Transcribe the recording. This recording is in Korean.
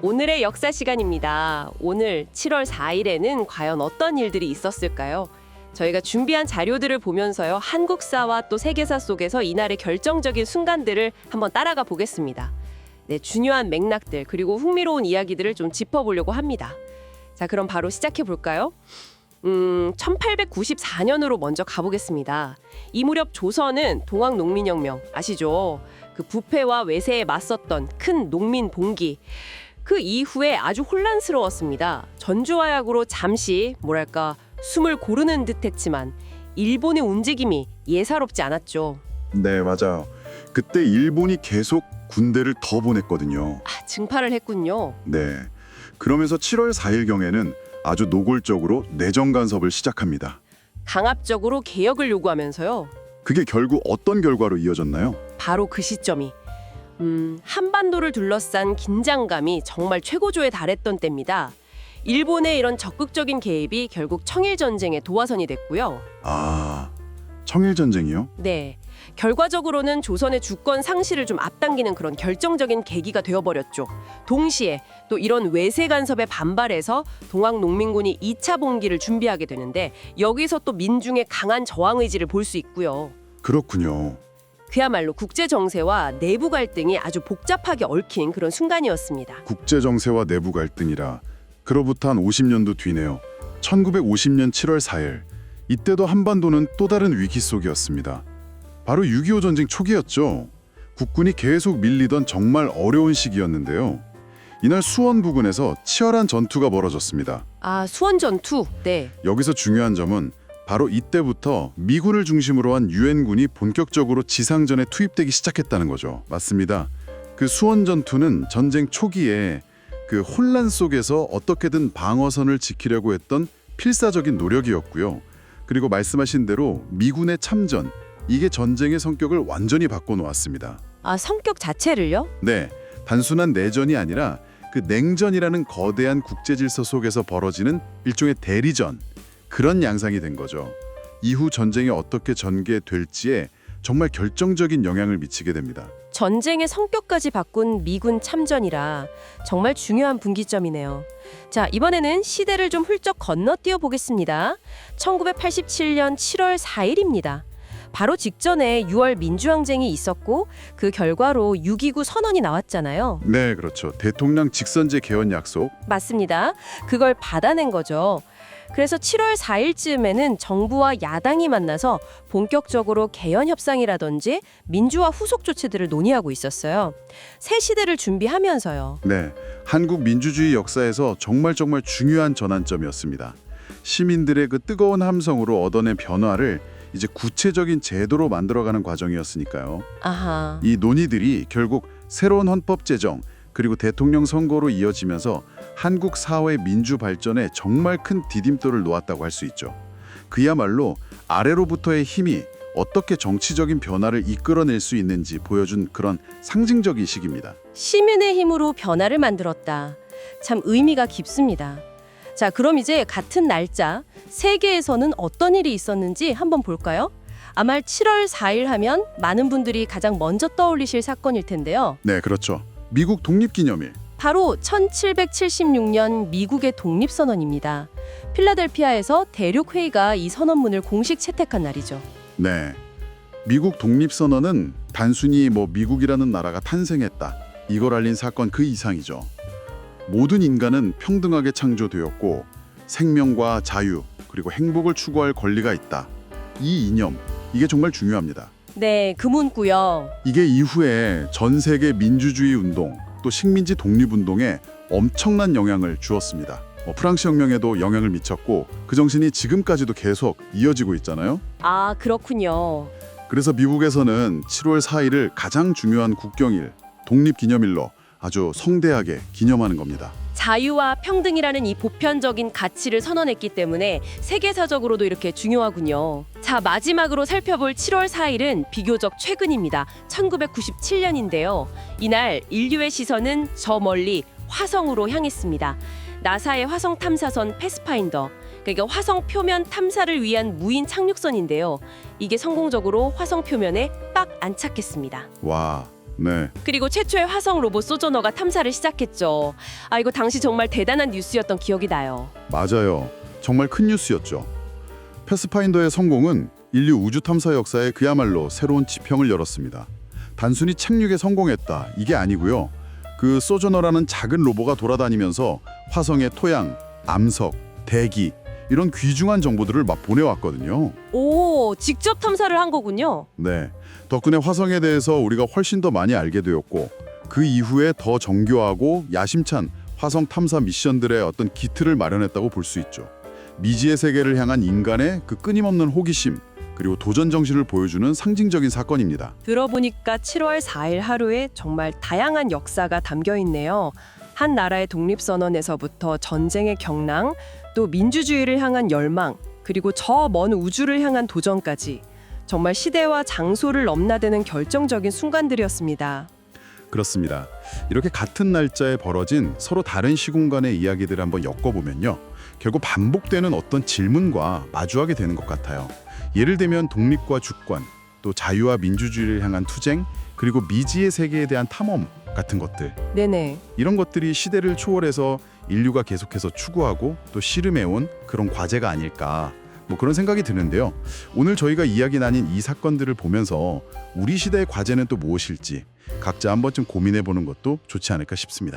오늘의 역사 시간입니다. 오늘 7월 4일에는 과연 어떤 일들이 있었을까요? 저희가 준비한 자료들을 보면서요, 한국사와 또 세계사 속에서 이날의 결정적인 순간들을 한번 따라가 보겠습니다. 네, 중요한 맥락들 그리고 흥미로운 이야기들을 좀 짚어보려고 합니다. 자, 그럼 바로 시작해 볼까요? 1894년으로 먼저 가보겠습니다. 이 무렵 조선은 동학농민혁명 아시죠? 그 부패와 외세에 맞섰던 큰 농민 봉기. 그 이후에 아주 혼란스러웠습니다. 전주화약으로 잠시 숨을 고르는 듯했지만 일본의 움직임이 예사롭지 않았죠. 네, 맞아요. 그때 일본이 계속 군대를 더 보냈거든요. 증파를 했군요. 네. 그러면서 7월 4일경에는 아주 노골적으로 내정 간섭을 시작합니다. 강압적으로 개혁을 요구하면서요. 그게 결국 어떤 결과로 이어졌나요? 바로 그 시점이 한반도를 둘러싼 긴장감이 정말 최고조에 달했던 때입니다. 일본의 이런 적극적인 개입이 결국 청일전쟁의 도화선이 됐고요. 아, 청일전쟁이요? 네, 결과적으로는 조선의 주권 상실을 좀 앞당기는 그런 결정적인 계기가 되어버렸죠. 동시에 또 이런 외세 간섭에 반발해서 동학농민군이 2차 봉기를 준비하게 되는데 여기서 또 민중의 강한 저항 의지를 볼 수 있고요. 그렇군요. 그야말로 국제 정세와 내부 갈등이 아주 복잡하게 얽힌 그런 순간이었습니다. 국제 정세와 내부 갈등이라 그로부터 한 50년도 뒤네요. 1950년 7월 4일. 이때도 한반도는 또 다른 위기 속이었습니다. 바로 6.25 전쟁 초기였죠. 국군이 계속 밀리던 정말 어려운 시기였는데요. 이날 수원 부근에서 치열한 전투가 벌어졌습니다. 수원 전투. 네. 여기서 중요한 점은 바로 이때부터 미군을 중심으로 한 유엔군이 본격적으로 지상전에 투입되기 시작했다는 거죠. 맞습니다. 그 수원 전투는 전쟁 초기에 그 혼란 속에서 어떻게든 방어선을 지키려고 했던 필사적인 노력이었고요. 그리고 말씀하신 대로 미군의 참전, 이게 전쟁의 성격을 완전히 바꿔놓았습니다. 성격 자체를요? 네, 단순한 내전이 아니라 그 냉전이라는 거대한 국제 질서 속에서 벌어지는 일종의 대리전, 그런 양상이 된 거죠. 이후 전쟁이 어떻게 전개될지에 정말 결정적인 영향을 미치게 됩니다. 전쟁의 성격까지 바꾼 미군 참전이라 정말 중요한 분기점이네요. 자, 이번에는 시대를 좀 훌쩍 건너뛰어 보겠습니다. 1987년 7월 4일입니다. 바로 직전에 6월 민주항쟁이 있었고 그 결과로 6.29 선언이 나왔잖아요. 네, 그렇죠. 대통령 직선제 개헌 약속. 맞습니다. 그걸 받아낸 거죠. 그래서 7월 4일쯤에는 정부와 야당이 만나서 본격적으로 개헌 협상이라든지 민주화 후속 조치들을 논의하고 있었어요. 새 시대를 준비하면서요. 네, 한국 민주주의 역사에서 정말 중요한 전환점이었습니다. 시민들의 그 뜨거운 함성으로 얻어낸 변화를 이제 구체적인 제도로 만들어가는 과정이었으니까요. 아하. 이 논의들이 결국 새로운 헌법 제정 그리고 대통령 선거로 이어지면서 한국 사회 민주 발전에 정말 큰 디딤돌을 놓았다고 할 수 있죠. 그야말로 아래로부터의 힘이 어떻게 정치적인 변화를 이끌어낼 수 있는지 보여준 그런 상징적인 시기입니다. 시민의 힘으로 변화를 만들었다. 참 의미가 깊습니다. 자, 그럼 이제 같은 날짜 세계에서는 어떤 일이 있었는지 한번 볼까요? 아마 7월 4일 하면 많은 분들이 가장 먼저 떠올리실 사건일 텐데요. 네, 그렇죠. 미국 독립기념일. 바로 1776년 미국의 독립선언입니다. 필라델피아에서 대륙회의가 이 선언문을 공식 채택한 날이죠. 네, 미국 독립선언은 단순히 미국이라는 나라가 탄생했다, 이걸 알린 사건 그 이상이죠. 모든 인간은 평등하게 창조되었고 생명과 자유 그리고 행복을 추구할 권리가 있다. 이 이념, 이게 정말 중요합니다. 네, 그 문구요. 이게 이후에 전 세계 민주주의 운동, 또 식민지 독립운동에 엄청난 영향을 주었습니다. 프랑스 혁명에도 영향을 미쳤고 그 정신이 지금까지도 계속 이어지고 있잖아요. 그렇군요. 그래서 미국에서는 7월 4일을 가장 중요한 국경일, 독립기념일로 아주 성대하게 기념하는 겁니다. 자유와 평등이라는 이 보편적인 가치를 선언했기 때문에 세계사적으로도 이렇게 중요하군요. 자, 마지막으로 살펴볼 7월 4일은 비교적 최근입니다. 1997년인데요. 이날 인류의 시선은 저 멀리 화성으로 향했습니다. 나사의 화성 탐사선 패스파인더, 그러니까 화성 표면 탐사를 위한 무인 착륙선인데요. 이게 성공적으로 화성 표면에 딱 안착했습니다. 와, 네, 그리고 최초의 화성 로봇 소저너가 탐사를 시작했죠. 아, 이거 당시 정말 대단한 뉴스였던 기억이 나요. 맞아요. 정말 큰 뉴스였죠. 패스파인더의 성공은 인류 우주 탐사 역사에 그야말로 새로운 지평을 열었습니다. 단순히 착륙에 성공했다 이게 아니고요. 그 소저너라는 작은 로봇가 돌아다니면서 화성의 토양, 암석, 대기 이런 귀중한 정보들을 막 보내왔거든요. 오, 직접 탐사를 한 거군요. 네, 덕분에 화성에 대해서 우리가 훨씬 더 많이 알게 되었고 그 이후에 더 정교하고 야심찬 화성 탐사 미션들의 어떤 기틀을 마련했다고 볼 수 있죠. 미지의 세계를 향한 인간의 그 끊임없는 호기심 그리고 도전 정신을 보여주는 상징적인 사건입니다. 들어보니까 7월 4일 하루에 정말 다양한 역사가 담겨 있네요. 한 나라의 독립선언에서부터 전쟁의 경랑, 또 민주주의를 향한 열망, 그리고 저 먼 우주를 향한 도전까지 정말 시대와 장소를 넘나드는 결정적인 순간들이었습니다. 그렇습니다. 이렇게 같은 날짜에 벌어진 서로 다른 시공간의 이야기들을 한번 엮어보면요. 결국 반복되는 어떤 질문과 마주하게 되는 것 같아요. 예를 들면 독립과 주권, 또 자유와 민주주의를 향한 투쟁, 그리고 미지의 세계에 대한 탐험 같은 것들. 네네. 이런 것들이 시대를 초월해서 인류가 계속해서 추구하고 또 씨름해온 그런 과제가 아닐까 뭐 그런 생각이 드는데요. 오늘 저희가 이야기 나뉜 이 사건들을 보면서 우리 시대의 과제는 또 무엇일지 각자 한 번쯤 고민해보는 것도 좋지 않을까 싶습니다.